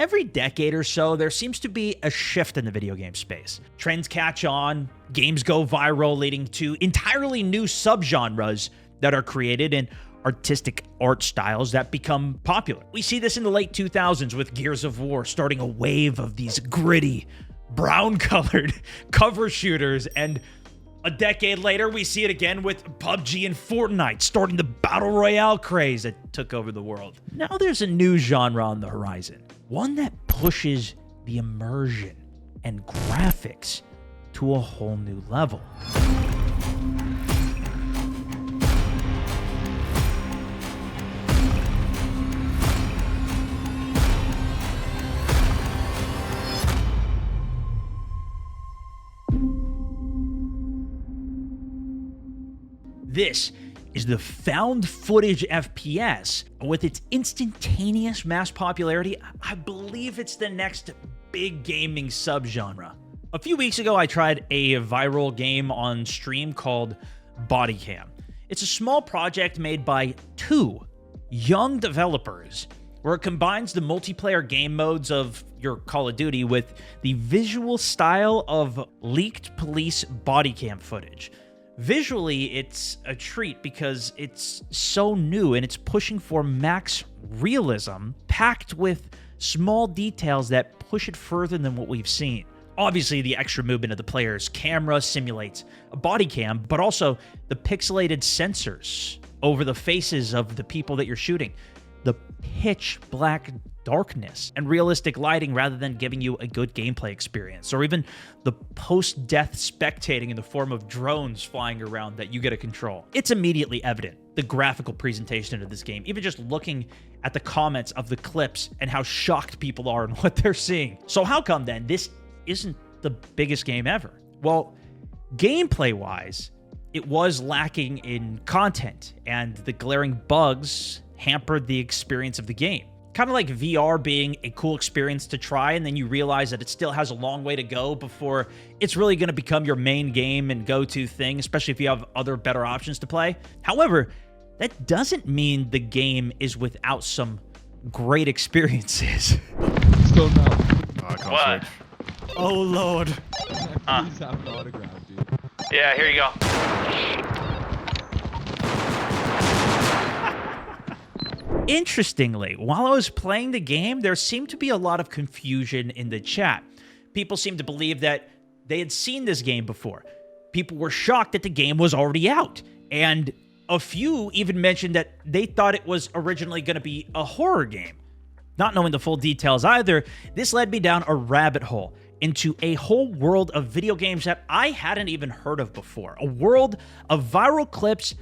Every decade or so, there seems to be a shift in the video game space. Trends catch on, games go viral, leading to entirely new subgenres that are created and artistic art styles that become popular. We see this in the late 2000s with Gears of War starting a wave of these gritty, brown-colored cover shooters, and a decade later, we see it again with PUBG and Fortnite starting the battle royale craze that took over the world. Now there's a new genre on the horizon, one that pushes the immersion and graphics to a whole new level. This is the found footage FPS. With its instantaneous mass popularity, I believe it's the next big gaming subgenre. A few weeks ago, I tried a viral game on stream called Body Cam. It's a small project made by two young developers where it combines the multiplayer game modes of your Call of Duty with the visual style of leaked police body cam footage. Visually, it's a treat because it's so new and it's pushing for max realism, packed with small details that push it further than what we've seen. Obviously, the extra movement of the player's camera simulates a body cam, but also the pixelated sensors over the faces of the people that you're shooting, the pitch black darkness and realistic lighting rather than giving you a good gameplay experience, or even the post-death spectating in the form of drones flying around that you get to control. It's immediately evident, the graphical presentation of this game, even just looking at the comments of the clips and how shocked people are in what they're seeing. So how come then this isn't the biggest game ever? Well, gameplay-wise, it was lacking in content, and the glaring bugs hampered the experience of the game. Kind of like VR being a cool experience to try, and then you realize that it still has a long way to go before it's really going to become your main game and go-to thing, especially if you have other better options to play. However, that doesn't mean the game is without some great experiences. Still no. What? Oh, Lord. Please have an autograph, dude. Yeah, here you go. Interestingly, while I was playing the game, there seemed to be a lot of confusion in the chat. People seemed to believe that they had seen this game before. People were shocked that the game was already out. And a few even mentioned that they thought it was originally going to be a horror game. Not knowing the full details either, this led me down a rabbit hole into a whole world of video games that I hadn't even heard of before. A world of viral clips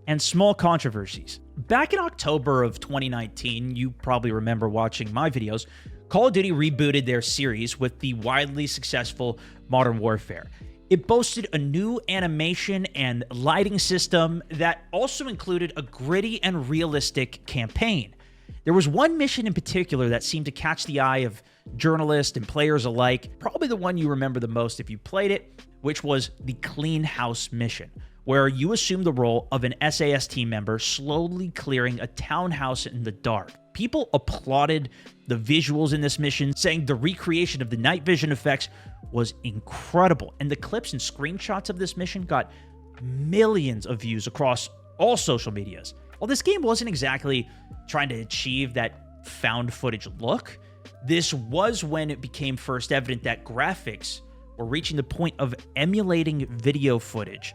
and small controversies. Back in October of 2019, you probably remember watching my videos, Call of Duty rebooted their series with the widely successful Modern Warfare. It boasted a new animation and lighting system that also included a gritty and realistic campaign. There was one mission in particular that seemed to catch the eye of journalists and players alike, probably the one you remember the most if you played it, which was the Clean House mission, where you assume the role of an SAS team member slowly clearing a townhouse in the dark. People applauded the visuals in this mission, saying the recreation of the night vision effects was incredible, and the clips and screenshots of this mission got millions of views across all social medias. While this game wasn't exactly trying to achieve that found footage look, this was when it became first evident that graphics were reaching the point of emulating video footage.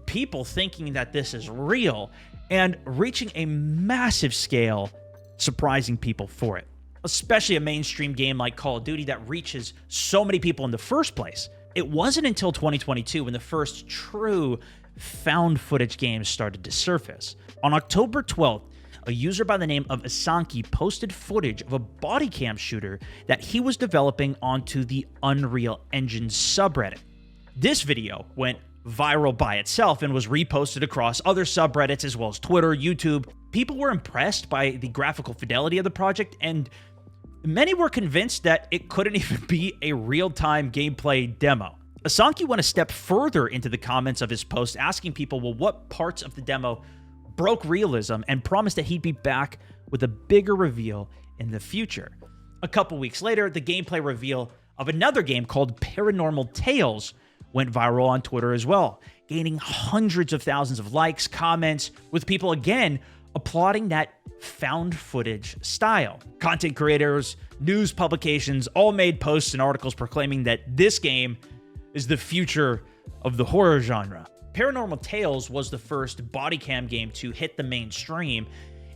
People thinking that this is real and reaching a massive scale, surprising people for it. Especially a mainstream game like Call of Duty that reaches so many people in the first place. It wasn't until 2022 when the first true found footage games started to surface. On October 12th, a user by the name of Asanki posted footage of a body cam shooter that he was developing onto the Unreal Engine subreddit. This video went viral by itself and was reposted across other subreddits as well as Twitter, YouTube. People were impressed by the graphical fidelity of the project, and many were convinced that it couldn't even be a real-time gameplay demo. Asanki went a step further into the comments of his post, asking people, well, what parts of the demo broke realism, and promised that he'd be back with a bigger reveal in the future. A couple weeks later, the gameplay reveal of another game called Paranormal Tales went viral on Twitter as well, gaining hundreds of thousands of likes, comments, with people again applauding that found footage style. Content creators, news publications all made posts and articles proclaiming that this game is the future of the horror genre. Paranormal Tales was the first body cam game to hit the mainstream,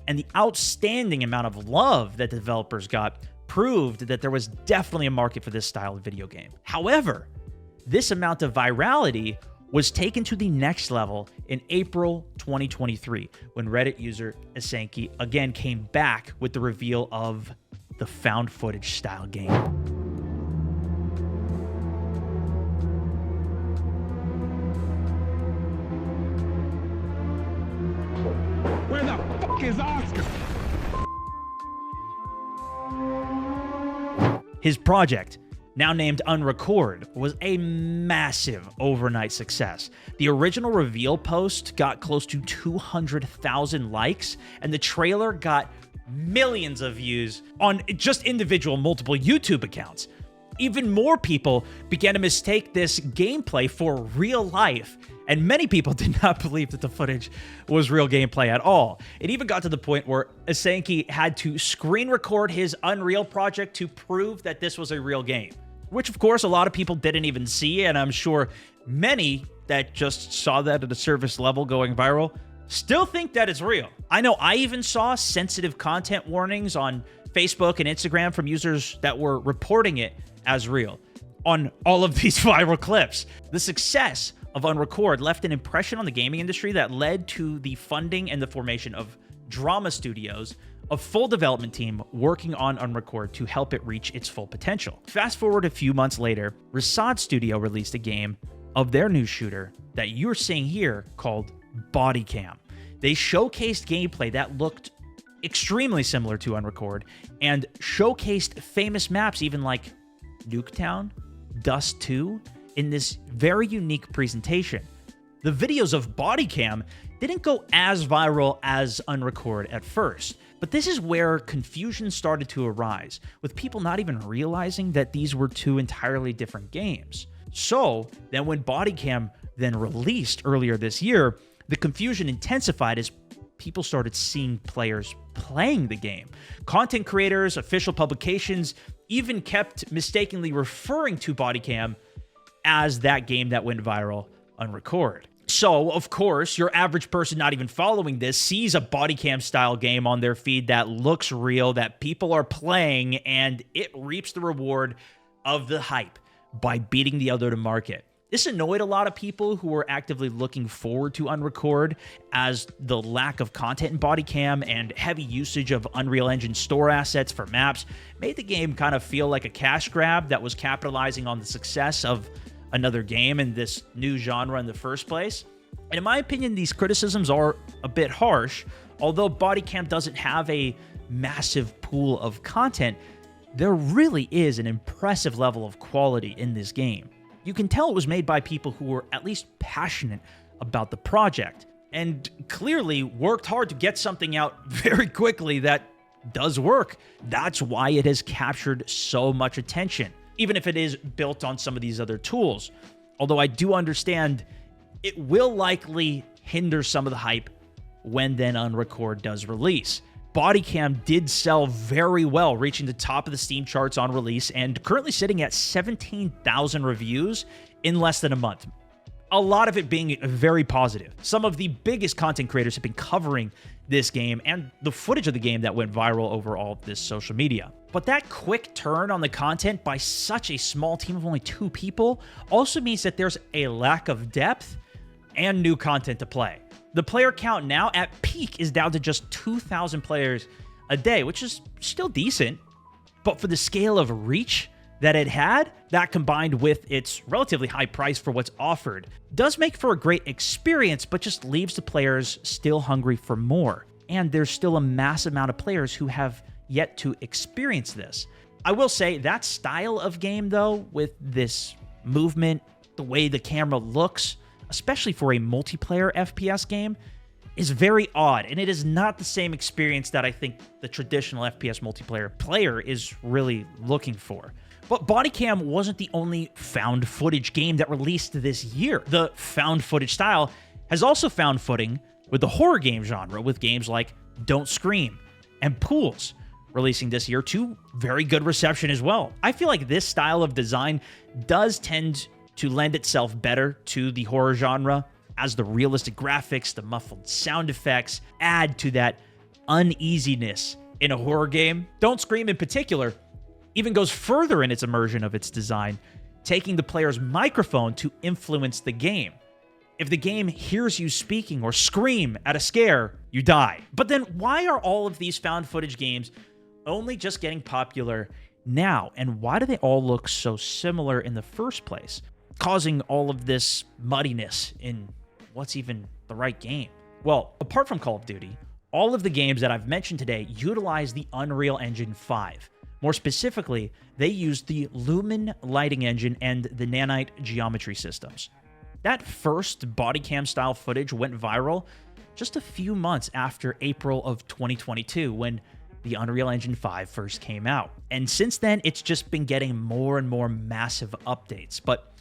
and the outstanding amount of love that the developers got proved that there was definitely a market for this style of video game. However, this amount of virality was taken to the next level in April 2023, when Reddit user Asanki again came back with the reveal of the found footage style game. Where the fuck is Oscar? His project, now named Unrecord, was a massive overnight success. The original reveal post got close to 200,000 likes, and the trailer got millions of views on just individual multiple YouTube accounts. Even more people began to mistake this gameplay for real life, and many people did not believe that the footage was real gameplay at all. It even got to the point where Asanki had to screen record his Unreal project to prove that this was a real game, which of course a lot of people didn't even see, and I'm sure many that just saw that at a surface level going viral still think that it's real. I know I even saw sensitive content warnings on Facebook and Instagram from users that were reporting it as real on all of these viral clips. The success of Unrecord left an impression on the gaming industry that led to the funding and the formation of Drama Studios, a full development team working on Unrecord to help it reach its full potential. Fast forward a few months later, Rasad Studio released a game of their new shooter that you're seeing here called Body Cam. They showcased gameplay that looked extremely similar to Unrecord and showcased famous maps even like Nuketown, Dust 2 in this very unique presentation. The videos of Body Cam didn't go as viral as Unrecord at first, but this is where confusion started to arise, with people not even realizing that these were two entirely different games. So then when Body Cam then released earlier this year, the confusion intensified as people started seeing players playing the game. Content creators, official publications even kept mistakenly referring to Body Cam as that game that went viral, Unrecord. So, of course, your average person not even following this sees a Body Cam style game on their feed that looks real, that people are playing, and it reaps the reward of the hype by beating the other to market. This annoyed a lot of people who were actively looking forward to Unrecord, as the lack of content in Body Cam and heavy usage of Unreal Engine store assets for maps made the game kind of feel like a cash grab that was capitalizing on the success of another game in this new genre in the first place. And in my opinion, these criticisms are a bit harsh. Although Body Cam doesn't have a massive pool of content, there really is an impressive level of quality in this game. You can tell it was made by people who were at least passionate about the project, and clearly worked hard to get something out very quickly that does work. That's why it has captured so much attention, even if it is built on some of these other tools. Although I do understand it will likely hinder some of the hype when then Unrecord does release. Body Cam did sell very well, reaching the top of the Steam charts on release and currently sitting at 17,000 reviews in less than a month. A lot of it being very positive. Some of the biggest content creators have been covering this game and the footage of the game that went viral over all of this social media. But that quick turn on the content by such a small team of only 2 people also means that there's a lack of depth and new content to play. The player count now at peak is down to just 2,000 players a day, which is still decent. But for the scale of reach that it had, that combined with its relatively high price for what's offered, does make for a great experience, but just leaves the players still hungry for more. And there's still a massive amount of players who have yet to experience this. I will say that style of game, though, with this movement, the way the camera looks, especially for a multiplayer FPS game, is very odd, and it is not the same experience that I think the traditional FPS multiplayer player is really looking for. But Bodycam wasn't the only found footage game that released this year. The found footage style has also found footing with the horror game genre, with games like Don't Scream and Pools releasing this year to very good reception as well. I feel like this style of design does tend to lend itself better to the horror genre, as the realistic graphics, the muffled sound effects add to that uneasiness in a horror game. Don't Scream in particular even goes further in its immersion of its design, taking the player's microphone to influence the game. If the game hears you speaking or scream at a scare, you die. But then why are all of these found footage games only just getting popular now? And why do they all look so similar in the first place, causing all of this muddiness in what's even the right game? Well, apart from Call of Duty, all of the games that I've mentioned today utilize the Unreal Engine 5. More specifically, they use the Lumen lighting engine and the Nanite geometry systems. That first Bodycam style footage went viral just a few months after April of 2022, when the Unreal Engine 5 first came out. And since then, it's just been getting more and more massive updates. But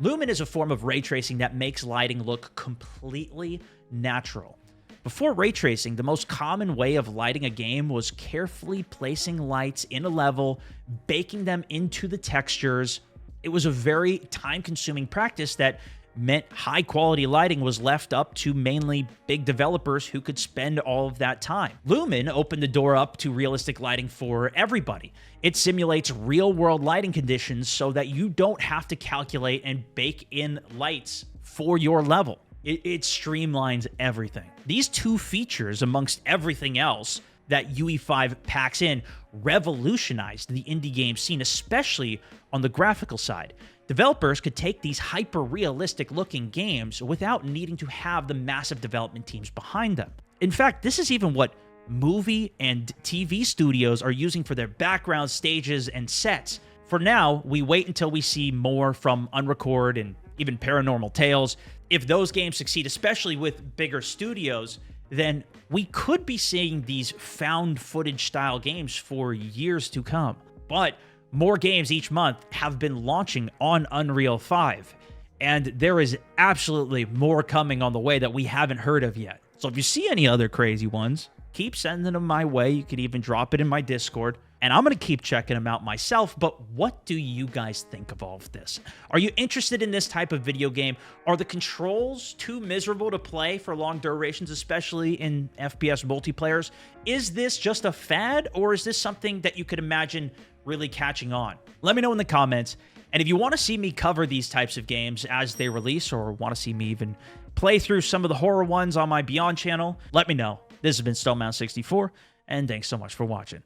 Lumen is a form of ray tracing that makes lighting look completely natural. Before ray tracing, the most common way of lighting a game was carefully placing lights in a level, baking them into the textures. It was a very time-consuming practice that meant high-quality lighting was left up to mainly big developers who could spend all of that time. Lumen opened the door up to realistic lighting for everybody. It simulates real-world lighting conditions so that you don't have to calculate and bake in lights for your level. It streamlines everything. These two features, amongst everything else that UE5 packs in, revolutionized the indie game scene, especially on the graphical side. Developers could take these hyper-realistic looking games without needing to have the massive development teams behind them. In fact, this is even what movie and TV studios are using for their background stages and sets. For now, we wait until we see more from Unrecord and even Paranormal Tales. If those games succeed, especially with bigger studios, then we could be seeing these found footage style games for years to come. But more games each month have been launching on Unreal 5, and there is absolutely more coming on the way that we haven't heard of yet. So if you see any other crazy ones, keep sending them my way. You could even drop it in my Discord, and I'm going to keep checking them out myself. But what do you guys think of all of this? Are you interested in this type of video game? Are the controls too miserable to play for long durations, especially in FPS multiplayers? Is this just a fad, or is this something that you could imagine really catching on? Let me know in the comments. And if you want to see me cover these types of games as they release, or want to see me even play through some of the horror ones on my Beyond channel, let me know. This has been Stoneman64, and thanks so much for watching.